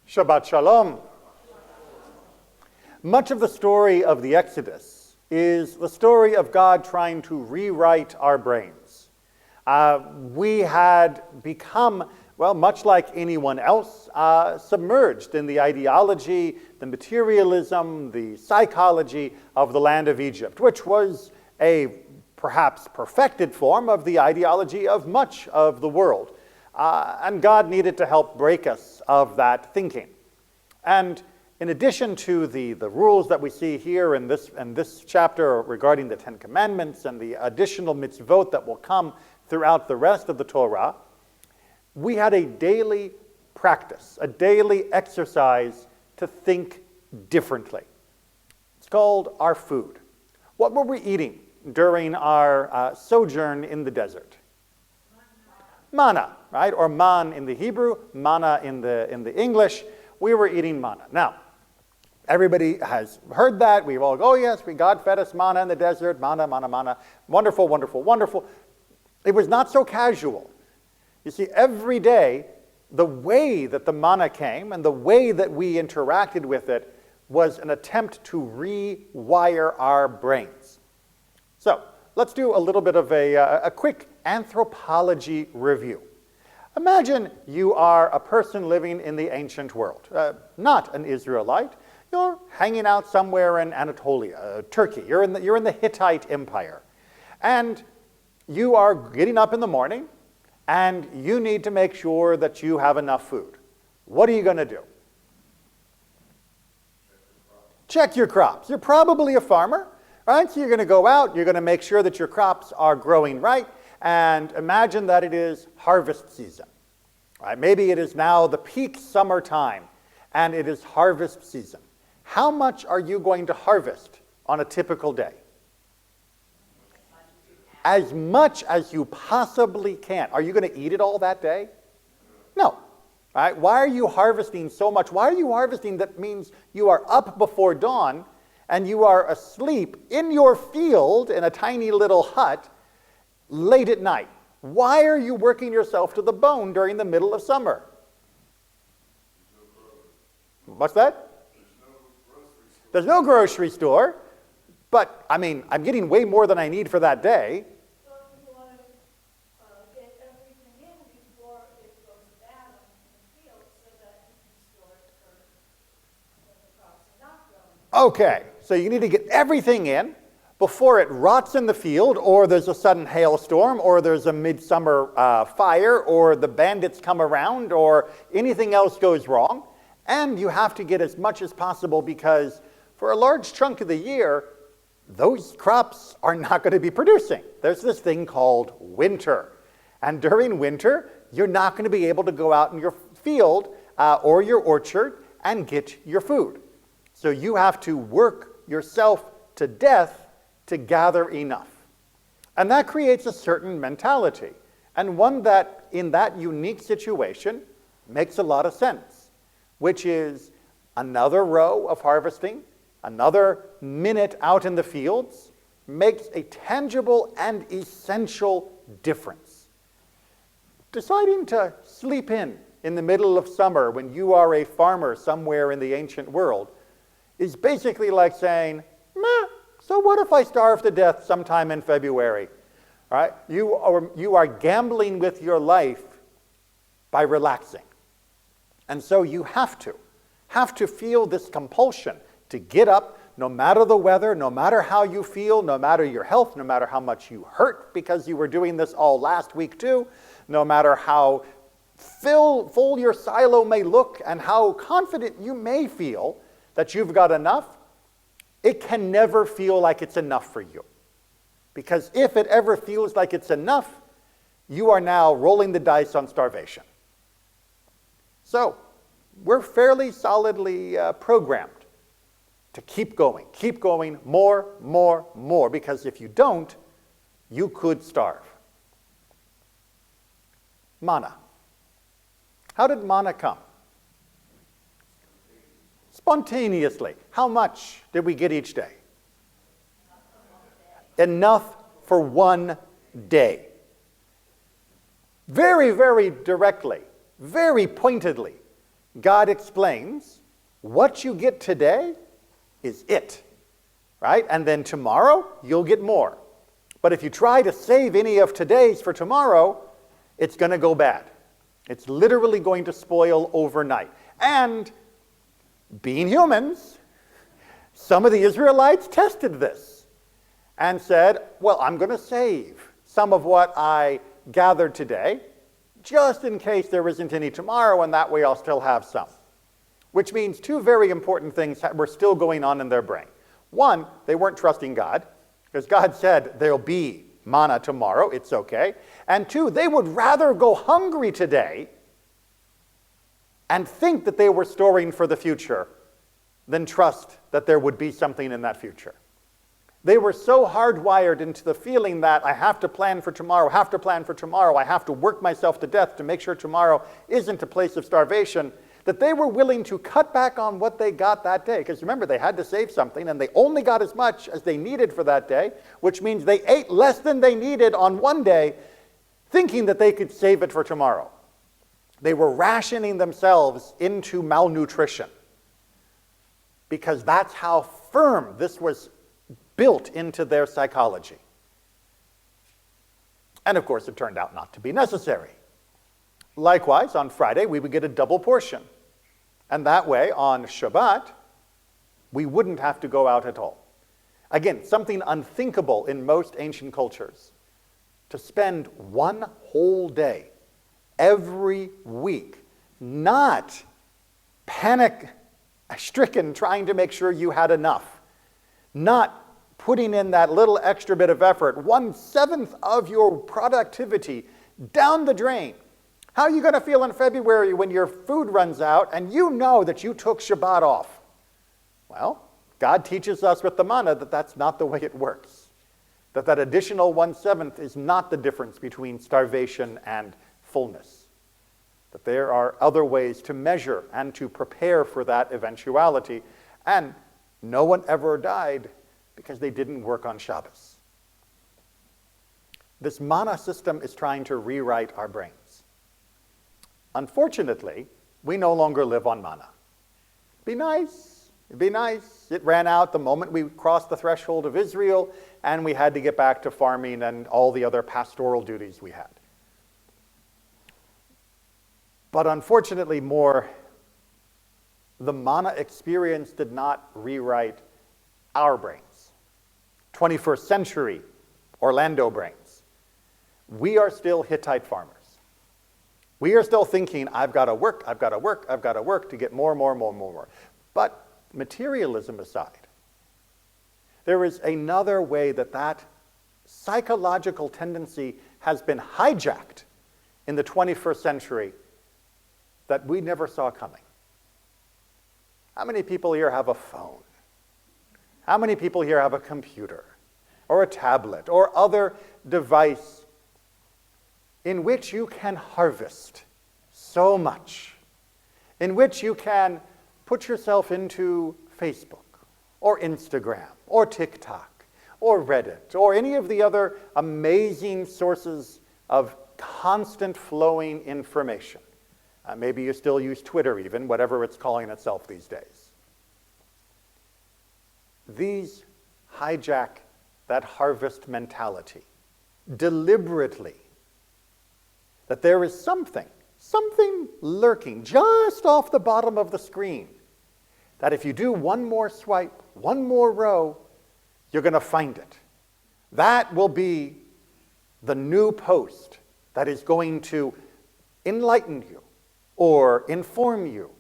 Shabbat Shalom. Much of the story of the Exodus is the story of God trying to rewrite our brains. We had become, well, much like anyone else, submerged in the ideology, the materialism, the psychology of the land of Egypt, which was a perhaps perfected form of the ideology of much of the world. And God needed to help break us of that thinking. And in addition to the rules that we see here in this chapter regarding the Ten Commandments and the additional mitzvot that will come throughout the rest of the Torah, we had a daily practice, a daily exercise to think differently. It's called our food. What were we eating during our sojourn in the desert? Manna, right? Or man in the Hebrew, manna in the English. We were eating manna. Now, everybody has heard that. We've all go, oh yes, God fed us manna in the desert, manna, manna, manna. Wonderful, wonderful, wonderful. It was not so casual. You see, every day, the way that the manna came and the way that we interacted with it was an attempt to rewire our brains. So, let's do a little bit of a quick anthropology review. Imagine you are a person living in the ancient world, not an Israelite. You're hanging out somewhere in Anatolia, Turkey. You're in the Hittite Empire. And you are getting up in the morning, and you need to make sure that you have enough food. What are you going to do? Check your crops. You're probably a farmer, right? So you're going to go out, you're going to make sure that your crops are growing right, and imagine that it is harvest season. Right? Maybe it is now the peak summertime, and it is harvest season. How much are you going to harvest on a typical day? As much as you possibly can. Are you going to eat it all that day? No. Right? Why are you harvesting so much? Why are you harvesting? That means you are up before dawn, and you are asleep in your field in a tiny little hut late at night. Why are you working yourself to the bone during the middle of summer? What's that? There's no grocery store. But, I mean, I'm getting way more than I need for that day. So you want to get everything in before it goes bad in the field so that you can store it for when the crops are not growing. Okay, so you need to get everything in before it rots in the field, or there's a sudden hailstorm, or there's a midsummer fire, or the bandits come around, or anything else goes wrong. And you have to get as much as possible because for a large chunk of the year, those crops are not going to be producing. There's this thing called winter. And during winter, you're not going to be able to go out in your field or your orchard and get your food. So you have to work yourself to death to gather enough. And that creates a certain mentality, and one that, in that unique situation, makes a lot of sense, which is another row of harvesting, another minute out in the fields, makes a tangible and essential difference. Deciding to sleep in the middle of summer when you are a farmer somewhere in the ancient world is basically like saying, meh, so what if I starve to death sometime in February? All right? You are gambling with your life by relaxing. And so you have to feel this compulsion to get up no matter the weather, no matter how you feel, no matter your health, no matter how much you hurt because you were doing this all last week too, no matter how full your silo may look and how confident you may feel that you've got enough, it can never feel like it's enough for you. Because if it ever feels like it's enough, you are now rolling the dice on starvation. So, we're fairly solidly programmed to keep going, more, because if you don't, you could starve. Manna. How did manna come? Spontaneously. How much did we get each day? Enough for one day. Very, very directly, very pointedly, God explains what you get today is it, right? And then tomorrow, you'll get more. But if you try to save any of today's for tomorrow, it's going to go bad. It's literally going to spoil overnight. And being humans, some of the Israelites tested this and said, well, I'm going to save some of what I gathered today just in case there isn't any tomorrow, and that way I'll still have some. Which means two very important things were still going on in their brain. One, they weren't trusting God, because God said there'll be manna tomorrow, it's okay. And two, they would rather go hungry today and think that they were storing for the future than trust that there would be something in that future. They were so hardwired into the feeling that I have to plan for tomorrow, have to plan for tomorrow, I have to work myself to death to make sure tomorrow isn't a place of starvation, that they were willing to cut back on what they got that day. Because remember, they had to save something, and they only got as much as they needed for that day, which means they ate less than they needed on one day, thinking that they could save it for tomorrow. They were rationing themselves into malnutrition, because that's how firm this was built into their psychology. And of course, it turned out not to be necessary. Likewise, on Friday, we would get a double portion. And that way, on Shabbat, we wouldn't have to go out at all. Again, something unthinkable in most ancient cultures. To spend one whole day, every week, not panic-stricken trying to make sure you had enough, not putting in that little extra bit of effort, 1/7 of your productivity down the drain. How are you going to feel in February when your food runs out and you know that you took Shabbat off? Well, God teaches us with the manna that that's not the way it works. That additional 1/7 is not the difference between starvation and fullness. That there are other ways to measure and to prepare for that eventuality. And no one ever died because they didn't work on Shabbos. This manna system is trying to rewrite our brains. Unfortunately, we no longer live on manna. Be nice. It'd be nice. It ran out the moment we crossed the threshold of Israel, and we had to get back to farming and all the other pastoral duties we had. But unfortunately, the manna experience did not rewrite our brains. 21st century Orlando brains. We are still Hittite farmers. We are still thinking, I've got to work, I've got to work, I've got to work to get more. But materialism aside, there is another way that psychological tendency has been hijacked in the 21st century that we never saw coming. How many people here have a phone? How many people here have a computer or a tablet or other device in which you can harvest so much, in which you can put yourself into Facebook or Instagram or TikTok or Reddit or any of the other amazing sources of constant flowing information? Maybe you still use Twitter even, whatever it's calling itself these days. These hijack that harvest mentality deliberately. That there is something lurking just off the bottom of the screen. That if you do one more swipe, one more row, you're going to find it. That will be the new post that is going to enlighten you, or inform you,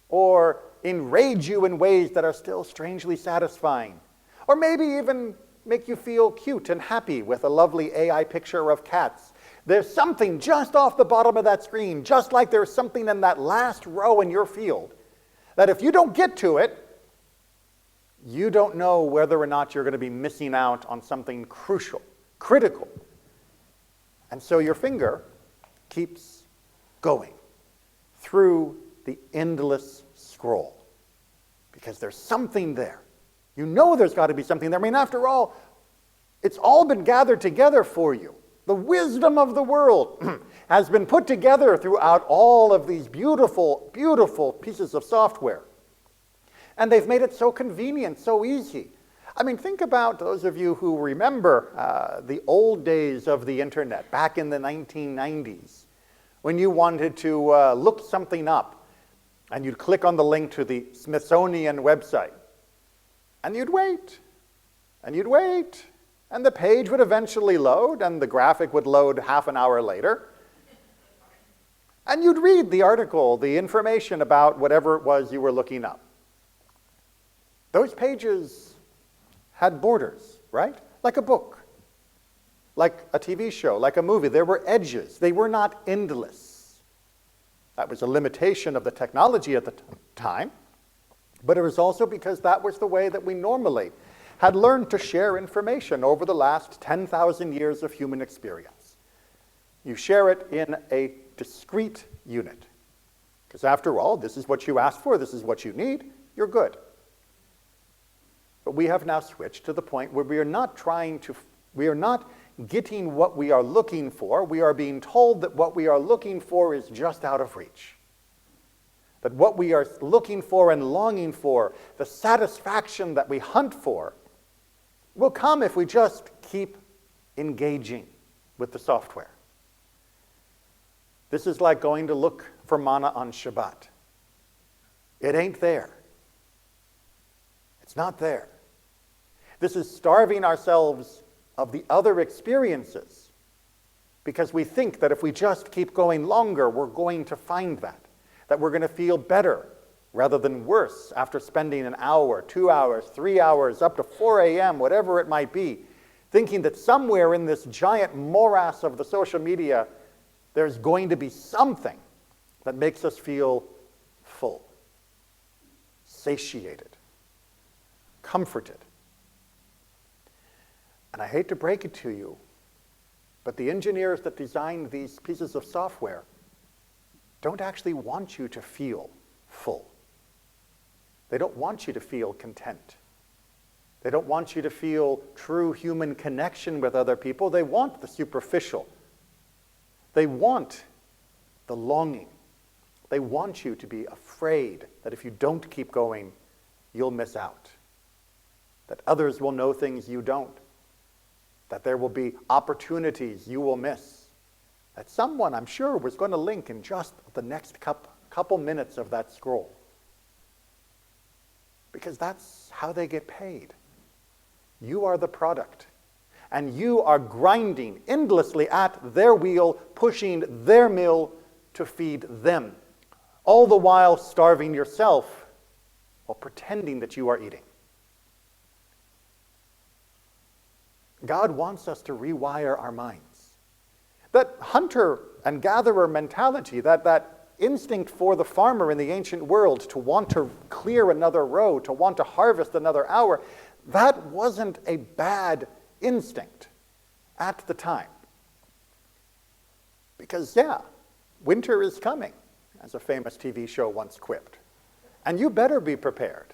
or enrage you in ways that are still strangely satisfying, or maybe even make you feel cute and happy with a lovely AI picture of cats. There's something just off the bottom of that screen, just like there's something in that last row in your field, that if you don't get to it, you don't know whether or not you're going to be missing out on something crucial, critical. And so your finger keeps going through the endless scroll, because there's something there. You know there's got to be something there. I mean, after all, it's all been gathered together for you. the wisdom of the world has been put together throughout all of these beautiful, beautiful pieces of software. And they've made it so convenient, so easy. I mean, think about those of you who remember the old days of the internet, back in the 1990s, when you wanted to look something up, and you'd click on the link to the Smithsonian website, and you'd wait, and you'd wait, and the page would eventually load, and the graphic would load half an hour later. And you'd read the article, the information about whatever it was you were looking up. Those pages had borders, right? Like a book, like a TV show, like a movie. There were edges. They were not endless. That was a limitation of the technology at the time, but it was also because that was the way that we normally had learned to share information over the last 10,000 years of human experience. You share it in a discrete unit, because after all, this is what you asked for, this is what you need, you're good. But we have now switched to the point where we are not getting what we are looking for. We are being told that what we are looking for is just out of reach. That what we are looking for and longing for, the satisfaction that we hunt for, will come if we just keep engaging with the software. This is like going to look for manna on Shabbat. It ain't there. It's not there. This is starving ourselves of the other experiences because we think that if we just keep going longer, we're going to find that we're going to feel better rather than worse after spending an hour, 2 hours, 3 hours, up to 4 a.m., whatever it might be, thinking that somewhere in this giant morass of the social media, there's going to be something that makes us feel full, satiated, comforted. And I hate to break it to you, but the engineers that designed these pieces of software don't actually want you to feel full. They don't want you to feel content. They don't want you to feel true human connection with other people. They want the superficial. They want the longing. They want you to be afraid that if you don't keep going, you'll miss out. That others will know things you don't. That there will be opportunities you will miss. That someone, I'm sure, was going to link in just the next couple minutes of that scroll. Because that's how they get paid. You are the product. And you are grinding endlessly at their wheel, pushing their mill to feed them. All the while starving yourself while pretending that you are eating. God wants us to rewire our minds. That hunter and gatherer mentality, that instinct for the farmer in the ancient world to want to clear another row, to want to harvest another hour, that wasn't a bad instinct at the time. Because, winter is coming, as a famous TV show once quipped. And you better be prepared.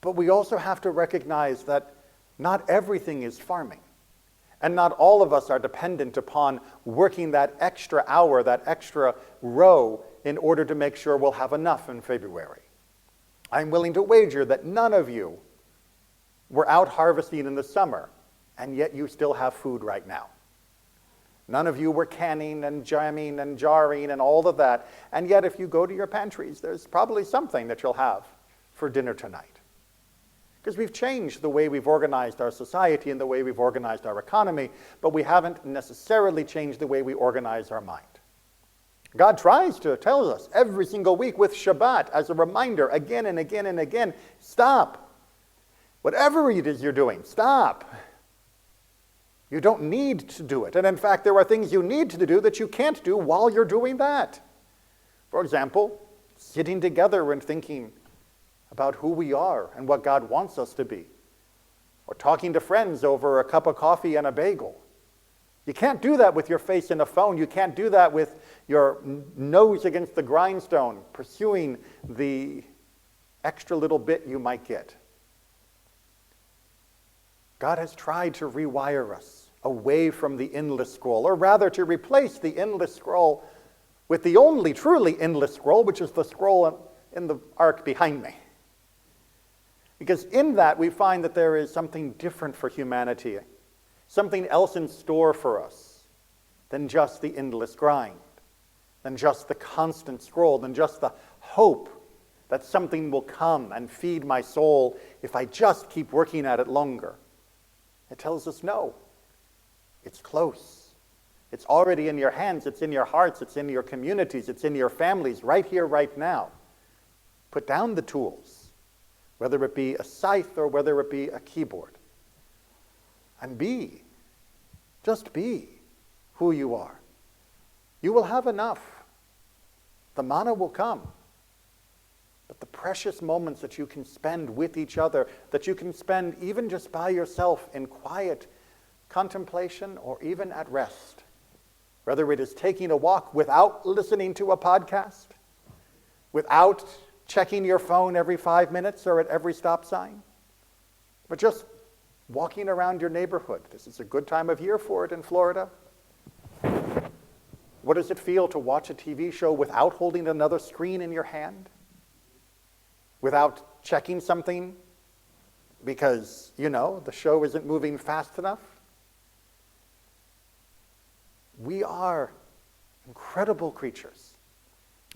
But we also have to recognize that not everything is farming. And not all of us are dependent upon working that extra hour, that extra row, in order to make sure we'll have enough in February. I'm willing to wager that none of you were out harvesting in the summer, and yet you still have food right now. None of you were canning and jamming and jarring and all of that, and yet if you go to your pantries, there's probably something that you'll have for dinner tonight. Because we've changed the way we've organized our society and the way we've organized our economy, but we haven't necessarily changed the way we organize our mind. God tries to tell us every single week with Shabbat as a reminder again and again and again, stop. Whatever it is you're doing, stop. You don't need to do it. And in fact, there are things you need to do that you can't do while you're doing that. For example, sitting together and thinking about who we are and what God wants us to be. Or talking to friends over a cup of coffee and a bagel. You can't do that with your face in a phone. You can't do that with your nose against the grindstone, pursuing the extra little bit you might get. God has tried to rewire us away from the endless scroll, or rather to replace the endless scroll with the only truly endless scroll, which is the scroll in the ark behind me. Because in that we find that there is something different for humanity, something else in store for us than just the endless grind, than just the constant scroll, than just the hope that something will come and feed my soul if I just keep working at it longer. It tells us no. It's close. It's already in your hands. It's in your hearts. It's in your communities. It's in your families right here, right now. Put down the tools, whether it be a scythe or whether it be a keyboard, and just be who you are. You will have enough. The manna will come. But the precious moments that you can spend with each other, that you can spend even just by yourself in quiet contemplation or even at rest, whether it is taking a walk without listening to a podcast, without checking your phone every 5 minutes or at every stop sign, but just walking around your neighborhood. This is a good time of year for it in Florida. What does it feel to watch a TV show without holding another screen in your hand? Without checking something because, the show isn't moving fast enough? We are incredible creatures.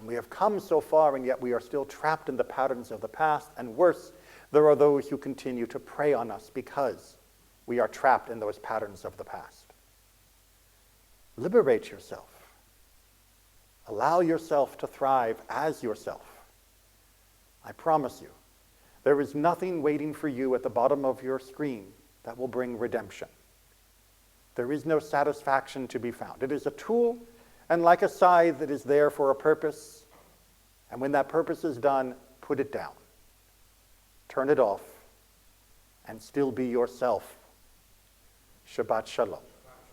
We have come so far, and yet we are still trapped in the patterns of the past. And worse, there are those who continue to prey on us because we are trapped in those patterns of the past. Liberate yourself. Allow yourself to thrive as yourself. I promise you, there is nothing waiting for you at the bottom of your screen that will bring redemption. There is no satisfaction to be found. It is a tool, and like a scythe, it is there for a purpose. And when that purpose is done, put it down. Turn it off, and still be yourself. Shabbat Shalom.